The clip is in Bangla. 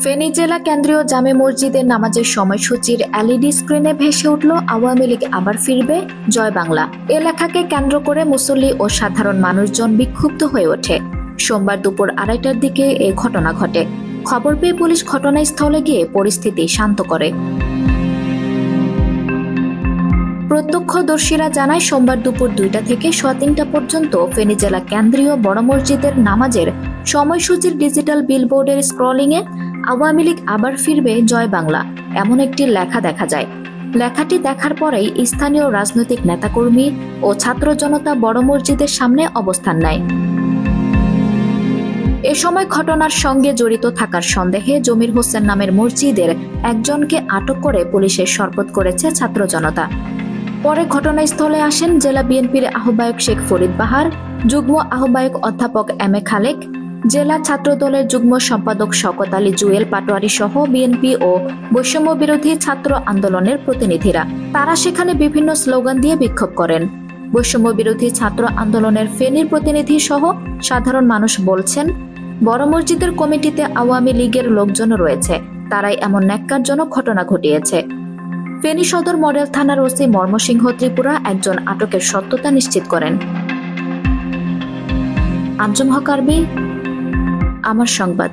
ফেনী জেলা কেন্দ্রীয় জামে মসজিদের নামাজের সময়সূচির এলইডি স্ক্রিনে ভেসে উঠল আওয়ামী লীগ আবার ফিরবে, জয় বাংলা। এ লেখাকে কেন্দ্র করে মুসল্লি ও সাধারণ মানুষজন বিক্ষুব্ধ হয়ে ওঠে। সোমবার দুপুর 2:30টার দিকে এ ঘটনা ঘটে। খবর পেয়ে পুলিশ ঘটনাস্থলে গিয়ে পরিস্থিতি শান্ত করে। প্রত্যক্ষদর্শীরা জানায়, সোমবার দুপুর 2টা থেকে 3টা পর্যন্ত ফেনী জেলা কেন্দ্রীয় বড় মসজিদের নামাজের সময়সূচির ডিজিটাল বিলবোর্ডের স্ক্রলিংয়ে আওয়ামী লীগ আবার ফিরবে, জয় বাংলা এমন একটি লেখা দেখা যায়। লেখাটি দেখার পরেই স্থানীয় রাজনৈতিক নেতাকর্মী ও ছাত্র জনতা বড় মসজিদের সামনে অবস্থান নেয়। এ সময় ঘটনার সঙ্গে জড়িত থাকার সন্দেহে জমির হোসেন নামের মসজিদের একজনকে আটক করে পুলিশের সোপর্দ করেছে ছাত্র জনতা। পরে ঘটনাস্থলে আসেন জেলা বিএনপির আহ্বায়ক শেখ ফরিদ বাহার, যুগ্ম আহ্বায়ক অধ্যাপক এম এ খালেক, জেলা ছাত্রদলের যুগ্ম সম্পাদক শওকত আলী জুয়েল পাটোয়ারি সহ বিএনপি ও বৈষম্য বিরোধী ছাত্র আন্দোলনের প্রতিনিধিরা। তারা সেখানে বিভিন্ন স্লোগান দিয়ে বিক্ষোভ করেন। বৈষম্য বিরোধী ছাত্র আন্দোলনের ফেনীর প্রতিনিধি সহ সাধারণ মানুষ বলছেন, বড় মসজিদের কমিটিতে আওয়ামী লীগের লোকজন রয়েছে, তারাই এমন ন্যাক্কারজনক ঘটনা ঘটিয়েছে। ফেনী সদর মডেল থানার ওসি মর্মসিংহ ত্রিপুরা একজন আটকের সত্যতা নিশ্চিত করেন। আঞ্জুম হক আরবি, আমার সংবাদ।